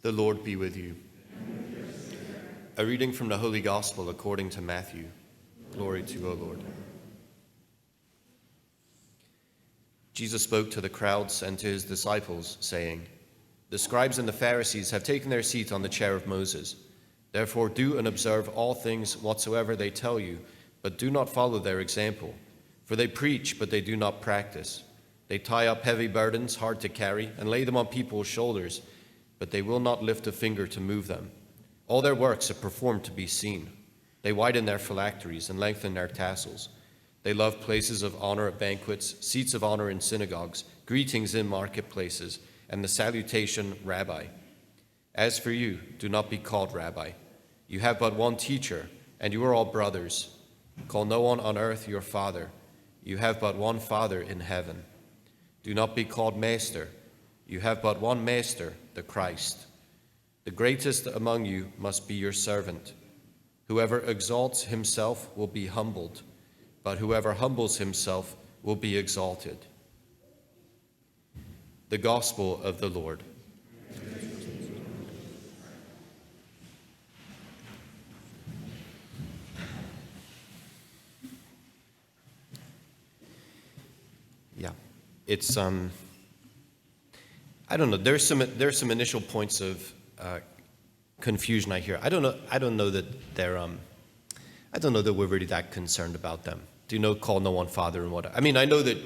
The Lord be with you. A reading from the Holy Gospel according to Matthew. Glory to you, O Lord. Jesus spoke to the crowds and to his disciples, saying, "The scribes and the Pharisees have taken their seat on the chair of Moses. Therefore do and observe all things whatsoever they tell you, but do not follow their example. For they preach, but they do not practice. They tie up heavy burdens, hard to carry, and lay them on people's shoulders, but they will not lift a finger to move them. All their works are performed to be seen. They widen their phylacteries and lengthen their tassels. They love places of honor at banquets, seats of honor in synagogues, greetings in marketplaces, and the salutation, Rabbi. As for you, do not be called Rabbi. You have but one teacher, and you are all brothers. Call no one on earth your father. You have but one Father in heaven. Do not be called Master. You have but one Master, the Christ. The greatest among you must be your servant. Whoever exalts himself will be humbled, but whoever humbles himself will be exalted." The Gospel of the Lord. Yeah, it's I don't know. There's some initial points of confusion I hear. I don't know that they're I don't know that we're really that concerned about them. Do you know, call no one Father and what? I mean, I know that.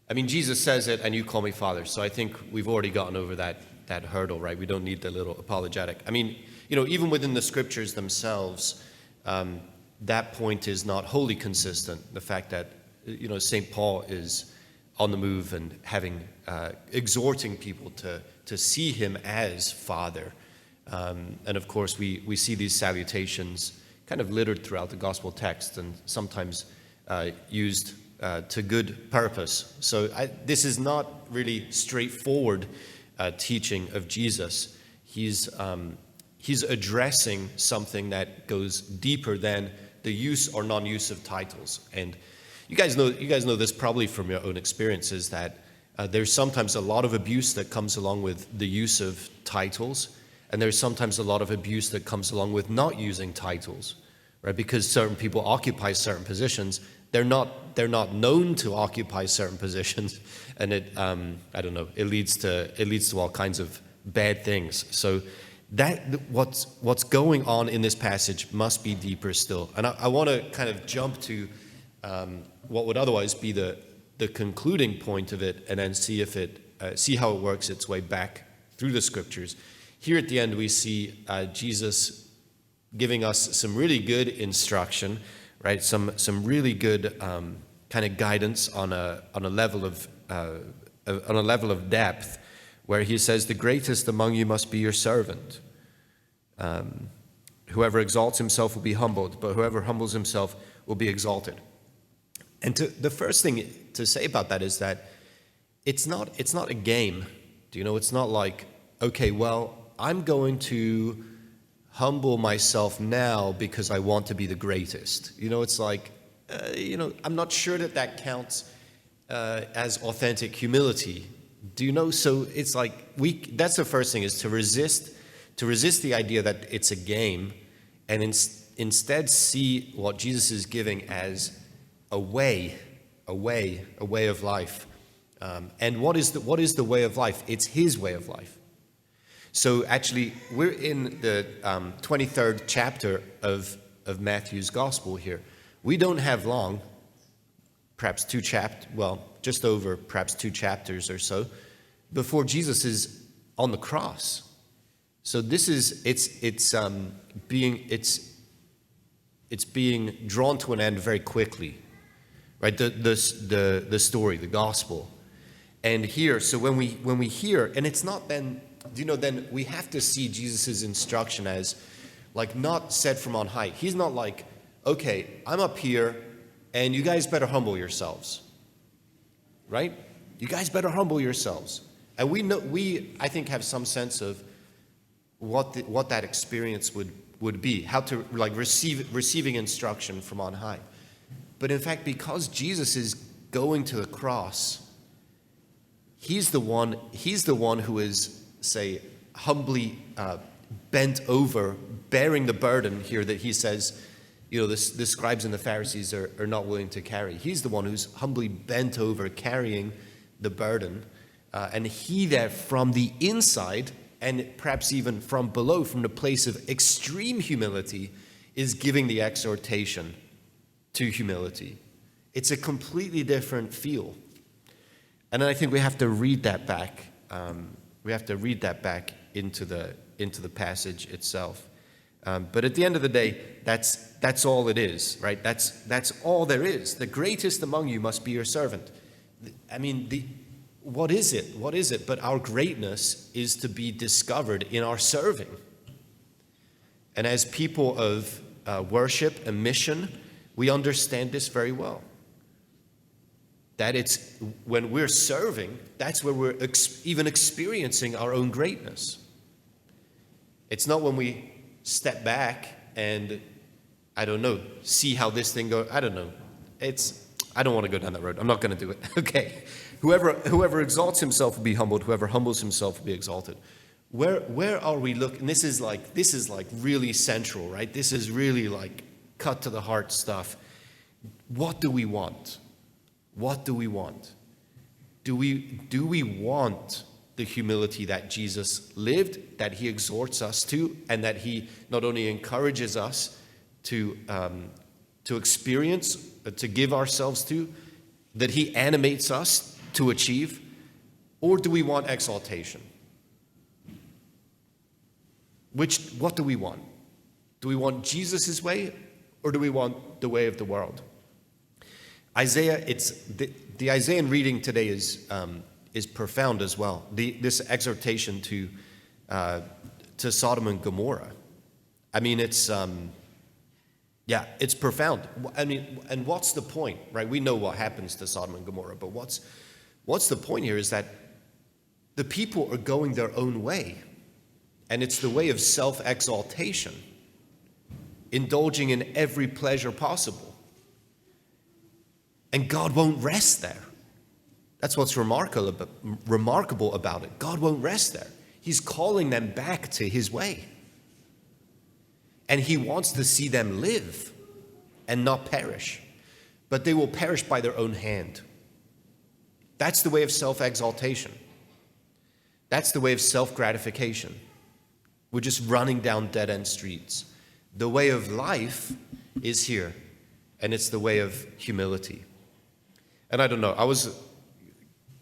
I mean, Jesus says it, and you call me Father. So I think we've already gotten over that hurdle, right? We don't need the little apologetic. I mean, you know, even within the scriptures themselves, that point is not wholly consistent. The fact that, you know, St. Paul is on the move and exhorting people to see him as Father. And of course, we see these salutations kind of littered throughout the gospel text and sometimes used to good purpose. So this is not really straightforward teaching of Jesus. He's addressing something that goes deeper than the use or non-use of titles. And you guys know this probably from your own experiences, that there's sometimes a lot of abuse that comes along with the use of titles, and there's sometimes a lot of abuse that comes along with not using titles, right? Because certain people occupy certain positions, they're not known to occupy certain positions, and it leads to all kinds of bad things. So that what's going on in this passage must be deeper still, and I want to kind of jump to what would otherwise be the concluding point of it, and then see how it works its way back through the scriptures. Here at the end, we see Jesus giving us some really good instruction, right? Some really good kind of guidance on a level of depth, where he says, "The greatest among you must be your servant. Whoever exalts himself will be humbled, but whoever humbles himself will be exalted." And the first thing to say about that is that it's not a game. Do you know? It's not like, okay, well, I'm going to humble myself now because I want to be the greatest. You know, it's like, I'm not sure that counts as authentic humility. Do you know? So it's like that's the first thing, is to resist the idea that it's a game, and instead see what Jesus is giving as a way of life. And what is the way of life? It's his way of life. So actually, we're in the 23rd chapter of Matthew's gospel here. We don't have long, perhaps just over perhaps 2 chapters or so, before Jesus is on the cross. So this is it's being drawn to an end very quickly, right? The story, the gospel, and here. So when we hear, and it's not then. Do you know, then we have to see Jesus' instruction as like not said from on high. He's not like, okay, I'm up here and you guys better humble yourselves, right? You guys better humble yourselves. And I think have some sense of what that experience would be, how to like receiving instruction from on high. But in fact, because Jesus is going to the cross, he's the one who is, say, humbly bent over, bearing the burden here that he says, the scribes and the Pharisees are not willing to carry. He's the one who's humbly bent over, carrying the burden. And he there from the inside, and perhaps even from below, from the place of extreme humility, is giving the exhortation to humility. It's a completely different feel. And then I think we have to read that back. We have to read that back into the passage itself. But at the end of the day, that's all it is, right? That's all there is. The greatest among you must be your servant. I mean, what is it? What is it? But our greatness is to be discovered in our serving. And as people of worship and mission, we understand this very well. That it's when we're serving, that's where we're even experiencing our own greatness. It's not when we step back and, see how this thing goes. I don't know. I don't want to go down that road. I'm not going to do it. Okay. Whoever exalts himself will be humbled. Whoever humbles himself will be exalted. Where are we looking? This is like really central, right? This is really like cut to the heart stuff. What do we want? What do we want? Do we want the humility that Jesus lived, that he exhorts us to, and that he not only encourages us to experience, to give ourselves to, that he animates us to achieve? Or do we want exaltation? What do we want? Do we want Jesus' way, or do we want the way of the world? Isaiah, the Isaiah reading today is profound as well. This exhortation to Sodom and Gomorrah. I mean, it's profound. I mean, and what's the point, right? We know what happens to Sodom and Gomorrah, but what's the point here is that the people are going their own way, and it's the way of self-exaltation, indulging in every pleasure possible. And God won't rest there. That's what's remarkable about it. God won't rest there. He's calling them back to his way. And he wants to see them live and not perish. But they will perish by their own hand. That's the way of self-exaltation. That's the way of self-gratification. We're just running down dead-end streets. The way of life is here, and it's the way of humility. And I don't know, I was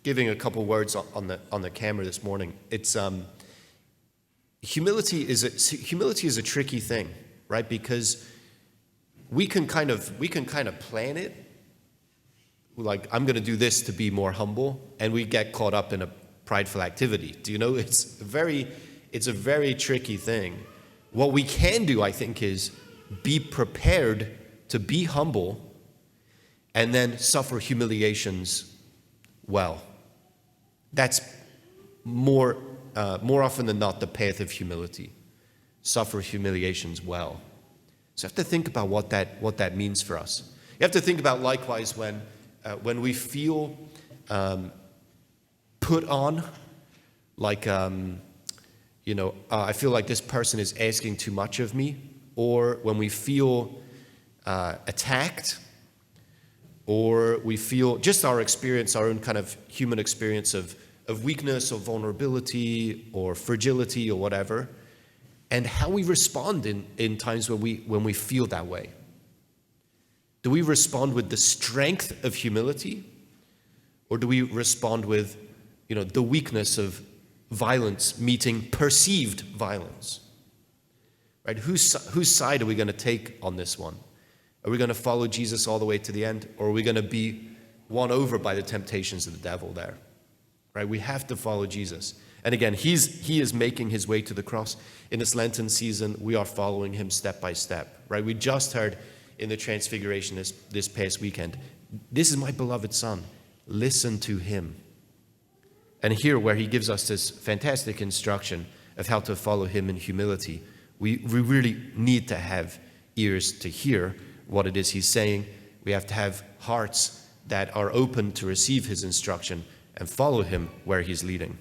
giving a couple words on the camera this morning. It's humility is a tricky thing, right? Because we can kind of plan it, like I'm going to do this to be more humble, and we get caught up in a prideful activity. Do you know? It's a very tricky thing. What we can do, I think, is be prepared to be humble and then suffer humiliations well. That's more often than not the path of humility. Suffer humiliations well. So you have to think about what that means for us. You have to think about likewise when we feel put on, like I feel like this person is asking too much of me, or when we feel attacked, or we feel just our own kind of human experience of weakness or vulnerability or fragility or whatever, and how we respond in times when we feel that way. Do we respond with the strength of humility, or do we respond with the weakness of violence meeting perceived violence? Right? Whose side are we going to take on this one? Are we going to follow Jesus all the way to the end, or are we going to be won over by the temptations of the devil there? Right? We have to follow Jesus. And again, he is making his way to the cross. In this Lenten season, we are following him step by step. Right? We just heard in the Transfiguration this past weekend, "This is my beloved Son. Listen to him." And here, where he gives us this fantastic instruction of how to follow him in humility, we really need to have ears to hear what it is he's saying. We have to have hearts that are open to receive his instruction and follow him where he's leading.